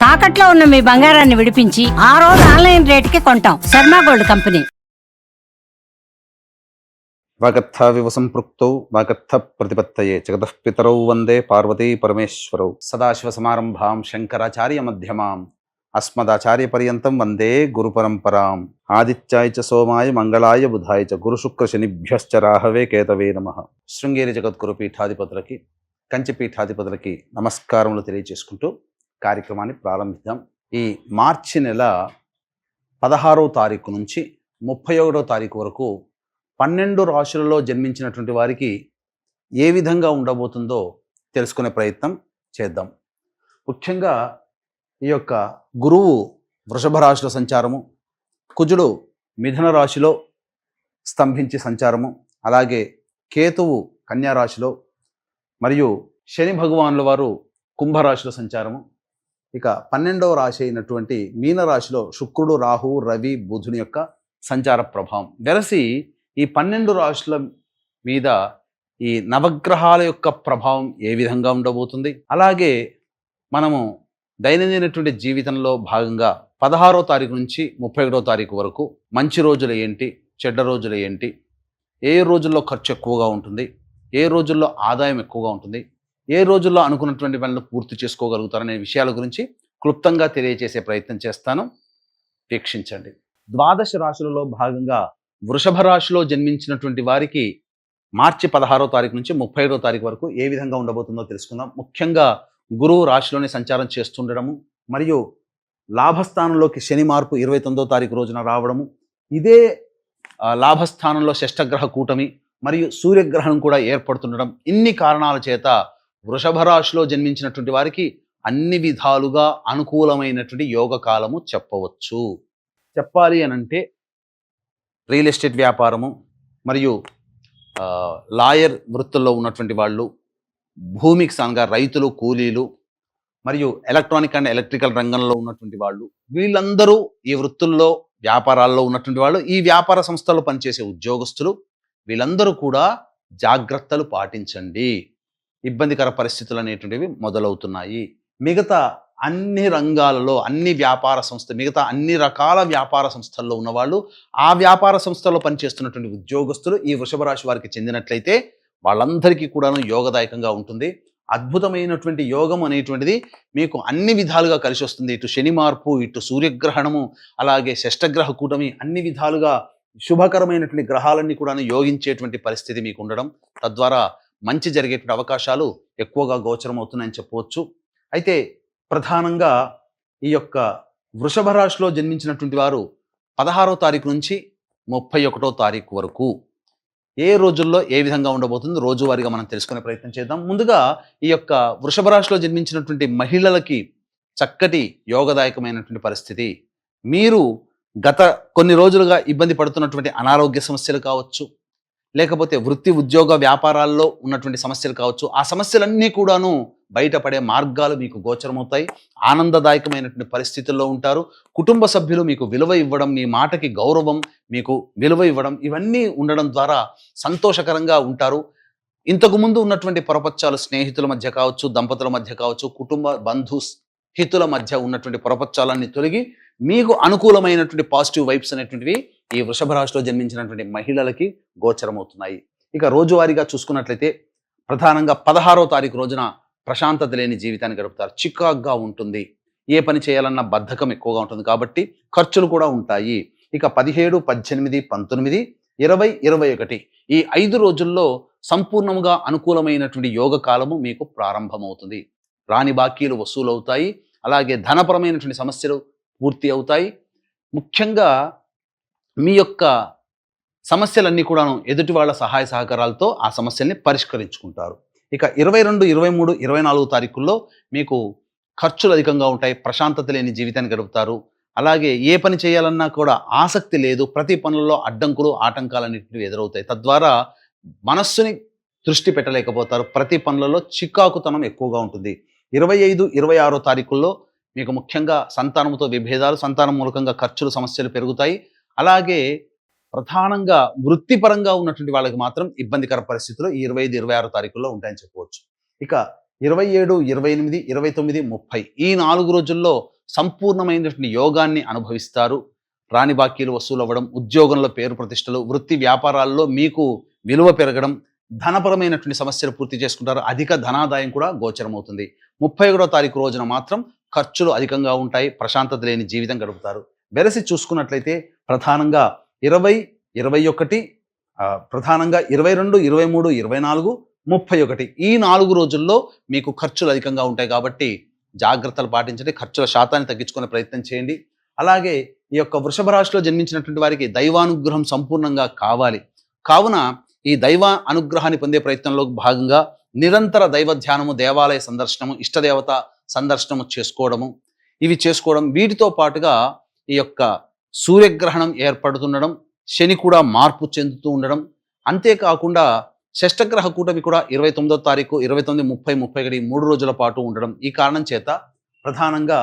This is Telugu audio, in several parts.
తాకట్లో ఉన్న మీ బంగారాన్ని విడిపించి ఆ రోజు ఆన్లైన్ రేటుకి కొంటాం. Sharma gold company. వాగర్థావివ సంపృక్తౌ వాగర్థ ప్రతిపత్తయే జగతః పితరౌ వందే పార్వతీ పరమేశ్వరౌ. సదాశివ సమారంభాం శంకరాచార్య మధ్యమాం అస్మదాచార్య పర్యంతం వందే గురు పరంపరాం. ఆదిత్యాయ చ సోమాయ మంగళాయ బుధాయ చ గురు శుక్ర శనిభ్యశ్చ రాహవే కేతవే నమః. శృంగేరి జగద్గురు పీఠాధిపతులకి, కంచి పీఠాధిపతులకి నమస్కారములు తెలియజేసుకుంటూ కార్యక్రమాన్ని ప్రారంభిద్దాం. ఈ మార్చి నెల 16వ తారీఖు నుంచి 31వ తారీఖు వరకు 12 రాశులలో జన్మించినటువంటి వారికి ఏ విధంగా ఉండబోతుందో తెలుసుకునే ప్రయత్నం చేద్దాం. ముఖ్యంగా ఈ యొక్క గురువు వృషభ రాశిలో సంచారము, కుజుడు మిథున రాశిలో స్తంభించి సంచారము, అలాగే కేతువు కన్యా రాశిలో, మరియు శని భగవానుల వారు కుంభరాశిలో సంచారము. ఇక 12వ రాశి అయినటువంటి మీనరాశిలో శుక్రుడు, రాహువు, రవి, బుధుని యొక్క సంచార ప్రభావం వెరసి ఈ 12 రాశుల మీద ఈ నవగ్రహాల యొక్క ప్రభావం ఏ విధంగా ఉండబోతుంది, అలాగే మనము దైనందినటువంటి జీవితంలో భాగంగా 16వ తారీఖు నుంచి 31వ తారీఖు వరకు మంచి రోజులు ఏంటి, చెడ్డ రోజులు ఏంటి, ఏ రోజుల్లో ఖర్చు ఎక్కువగా ఉంటుంది, ఏ రోజుల్లో ఆదాయం ఎక్కువగా ఉంటుంది, ఏ రోజుల్లో అనుకున్నటువంటి పనులు పూర్తి చేసుకోగలుగుతారనే విషయాల గురించి క్లుప్తంగా తెలియజేసే ప్రయత్నం చేస్తాను. వీక్షించండి. ద్వాదశ రాశులలో భాగంగా వృషభ రాశిలో జన్మించినటువంటి వారికి మార్చి 16వ తారీఖు నుంచి 31వ తారీఖు వరకు ఏ విధంగా ఉండబోతుందో తెలుసుకుందాం. ముఖ్యంగా గురువు రాశిలోనే సంచారం చేస్తుండడము, మరియు లాభస్థానంలోకి శని మార్పు 29వ తారీఖు రోజున రావడము, ఇదే లాభస్థానంలో షష్టగ్రహ కూటమి మరియు సూర్యగ్రహణం కూడా ఏర్పడుతుండడం, ఇన్ని కారణాల చేత వృషభ రాశిలో జన్మించినటువంటి వారికి అన్ని విధాలుగా అనుకూలమైనటువంటి యోగ కాలము చెప్పవచ్చు. చెప్పాలి అనంటే రియల్ ఎస్టేట్ వ్యాపారము, మరియు లాయర్ వృత్తుల్లో ఉన్నటువంటి వాళ్ళు, భూమికి సానుగా రైతులు, కూలీలు, మరియు ఎలక్ట్రానిక్ అండ్ ఎలక్ట్రికల్ రంగంలో ఉన్నటువంటి వాళ్ళు, వీళ్ళందరూ ఈ వృత్తుల్లో వ్యాపారాల్లో ఉన్నటువంటి వాళ్ళు, ఈ వ్యాపార సంస్థల్లో పనిచేసే ఉద్యోగస్తులు, వీళ్ళందరూ కూడా జాగ్రత్తలు పాటించండి. ఇబ్బందికర పరిస్థితులు అనేటువంటివి మొదలవుతున్నాయి. మిగతా అన్ని రంగాలలో, అన్ని వ్యాపార సంస్థ, మిగతా అన్ని రకాల వ్యాపార సంస్థల్లో ఉన్నవాళ్ళు, ఆ వ్యాపార సంస్థల్లో పనిచేస్తున్నటువంటి ఉద్యోగస్తులు ఈ వృషభ రాశి వారికి చెందినట్లయితే వాళ్ళందరికీ కూడాను యోగదాయకంగా ఉంటుంది. అద్భుతమైనటువంటి యోగం అనేటువంటిది మీకు అన్ని విధాలుగా కలిసి వస్తుంది. ఇటు శని మార్పు, ఇటు సూర్యగ్రహణము, అలాగే షష్టగ్రహ కూటమి, అన్ని విధాలుగా శుభకరమైనటువంటి గ్రహాలన్నీ కూడా యోగించేటువంటి పరిస్థితి మీకు ఉండడం, తద్వారా మంచి జరిగేటువంటి అవకాశాలు ఎక్కువగా గోచరం అవుతున్నాయని చెప్పవచ్చు. అయితే ప్రధానంగా ఈ యొక్క వృషభ రాశిలో జన్మించినటువంటి వారు 16వ తారీఖు నుంచి 31వ తారీఖు వరకు ఏ రోజుల్లో ఏ విధంగా ఉండబోతుందో రోజువారీగా మనం తెలుసుకునే ప్రయత్నం చేద్దాం. ముందుగా ఈ యొక్క వృషభ రాశిలో జన్మించినటువంటి మహిళలకి చక్కటి యోగదాయకమైనటువంటి పరిస్థితి. మీరు గత కొన్ని రోజులుగా ఇబ్బంది పడుతున్నటువంటి అనారోగ్య సమస్యలు కావచ్చు, లేకపోతే వృత్తి ఉద్యోగ వ్యాపారాల్లో ఉన్నటువంటి సమస్యలు కావచ్చు, ఆ సమస్యలన్నీ కూడాను బయటపడే మార్గాలు మీకు గోచరమవుతాయి. ఆనందదాయకమైనటువంటి పరిస్థితుల్లో ఉంటారు. కుటుంబ సభ్యులు మీకు విలువ ఇవ్వడం, మీ మాటకి గౌరవం, మీకు విలువ ఇవ్వడం, ఇవన్నీ ఉండడం ద్వారా సంతోషకరంగా ఉంటారు. ఇంతకుముందు ఉన్నటువంటి పొరపచ్చాలు స్నేహితుల మధ్య కావచ్చు, దంపతుల మధ్య కావచ్చు, కుటుంబ బంధు హితుల మధ్య ఉన్నటువంటి పొరపచ్చాలన్నీ తొలగి మీకు అనుకూలమైనటువంటి పాజిటివ్ వైబ్స్ అనేటువంటివి ఈ వృషభ రాశిలో జన్మించినటువంటి మహిళలకి గోచరమవుతున్నాయి. ఇక రోజువారీగా చూసుకున్నట్లయితే ప్రధానంగా 16వ తారీఖు రోజున ప్రశాంతత లేని జీవితాన్ని గడుపుతారు. చికాగ్గా ఉంటుంది. ఏ పని చేయాలన్నా బద్ధకం ఎక్కువగా ఉంటుంది, కాబట్టి ఖర్చులు కూడా ఉంటాయి. ఇక 17, 18, 19, 20, 21 ఈ 5 రోజుల్లో సంపూర్ణంగా అనుకూలమైనటువంటి యోగ కాలము మీకు ప్రారంభమవుతుంది. రాని బాకీలు వసూలవుతాయి, అలాగే ధనపరమైనటువంటి సమస్యలు పూర్తి అవుతాయి. ముఖ్యంగా మీ యొక్క సమస్యలన్నీ కూడాను ఎదుటి వాళ్ళ సహాయ సహకారాలతో ఆ సమస్యల్ని పరిష్కరించుకుంటారు. ఇక 22, 23, 24 తారీఖుల్లో మీకు ఖర్చులు అధికంగా ఉంటాయి. ప్రశాంతత లేని జీవితాన్ని గడుపుతారు. అలాగే ఏ పని చేయాలన్నా కూడా ఆసక్తి లేదు. ప్రతి పనుల్లో అడ్డంకులు, ఆటంకాలన్నింటివి ఎదురవుతాయి. తద్వారా మనస్సుని దృష్టి పెట్టలేకపోతారు. ప్రతి పనులలో చికాకుతనం ఎక్కువగా ఉంటుంది. 25, 26 తారీఖుల్లో మీకు ముఖ్యంగా సంతానంతో విభేదాలు, సంతానం మూలకంగా ఖర్చులు, సమస్యలు పెరుగుతాయి. అలాగే ప్రధానంగా వృత్తిపరంగా ఉన్నటువంటి వాళ్ళకి మాత్రం ఇబ్బందికర పరిస్థితులు ఈ 25, 26 తారీఖుల్లో ఉంటాయని చెప్పవచ్చు. ఇక 27, 28, 29, 30 ఈ 4 రోజుల్లో సంపూర్ణమైనటువంటి యోగాన్ని అనుభవిస్తారు. రాని బాకీలు వసూలు అవ్వడం, ఉద్యోగంలో పేరు ప్రతిష్టలు, వృత్తి వ్యాపారాల్లో మీకు విలువ పెరగడం, ధనపరమైనటువంటి సమస్యలు పూర్తి చేసుకుంటారు. అధిక ధనాదాయం కూడా గోచరమవుతుంది. 31వ తారీఖు రోజున మాత్రం ఖర్చులు అధికంగా ఉంటాయి. ప్రశాంతత లేని జీవితం గడుపుతారు. వెరసి చూసుకున్నట్లయితే ప్రధానంగా 20, 21, ప్రధానంగా 22, 23, 24, 31 ఈ 4 రోజుల్లో మీకు ఖర్చులు అధికంగా ఉంటాయి కాబట్టి జాగ్రత్తలు పాటించండి. ఖర్చుల శాతాన్ని తగ్గించుకునే ప్రయత్నం చేయండి. అలాగే ఈ యొక్క వృషభ రాశిలో జన్మించినటువంటి వారికి దైవానుగ్రహం సంపూర్ణంగా కావాలి. కావున ఈ దైవ అనుగ్రహాన్ని పొందే ప్రయత్నంలో భాగంగా నిరంతర దైవ ధ్యానము, దేవాలయ సందర్శనము, ఇష్టదేవత సందర్శనము చేసుకోవడం, వీటితో పాటుగా ఈ యొక్క సూర్యగ్రహణం ఏర్పడుతుండడం, శని కూడా మార్పు చెందుతూ ఉండడం, అంతేకాకుండా షష్టగ్రహ కూటమి కూడా 29వ తారీఖు, 29, 30, 31 3 రోజుల పాటు ఉండడం. ఈ కారణం చేత ప్రధానంగా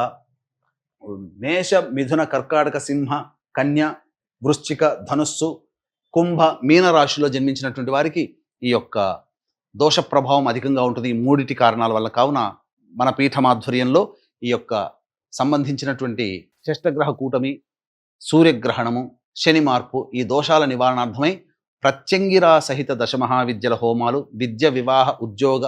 మేష, మిథున, కర్కాటక, సింహ, కన్య, వృశ్చిక, ధనుస్సు, కుంభ, మీన రాశిలో జన్మించినటువంటి వారికి ఈ యొక్క దోష ప్రభావం అధికంగా ఉంటుంది. ఈ 3 కారణాల వల్ల. కావున మన పీఠమాధ్వర్యంలో ఈ యొక్క సంబంధించినటువంటి షష్టగ్రహ కూటమి, సూర్యగ్రహణము, శని మార్పు ఈ దోషాల నివారణార్థమై ప్రత్యంగిరా సహిత దశమహావిద్యల హోమాలు, విద్య, వివాహ, ఉద్యోగ,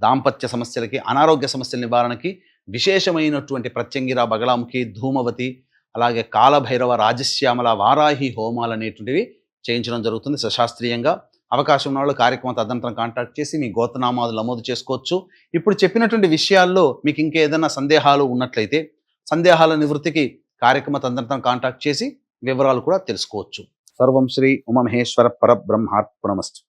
దాంపత్య సమస్యలకి, అనారోగ్య సమస్యల నివారణకి విశేషమైనటువంటి ప్రత్యంగిర, బగలాముఖి, ధూమవతి, అలాగే కాలభైరవ, రాజశ్యామల, వారాహి హోమాలు అనేటువంటివి చేయించడం జరుగుతుంది సశాస్త్రీయంగా. అవకాశం ఉన్న వాళ్ళు కార్యక్రమం తదనంతరం కాంటాక్ట్ చేసి మీ గోత్రనామాలు నమోదు చేసుకోవచ్చు. ఇప్పుడు చెప్పినటువంటి విషయాల్లో మీకు ఇంకేదైనా సందేహాలు ఉన్నట్లయితే సందేహాల నివృత్తికి కార్యక్రమ తదనంతరం కాంటాక్ట్ చేసి వివరాలు కూడా తెలుసుకోవచ్చు. సర్వం శ్రీ ఉమామహేశ్వర పరబ్రహ్మార్పణమస్తు.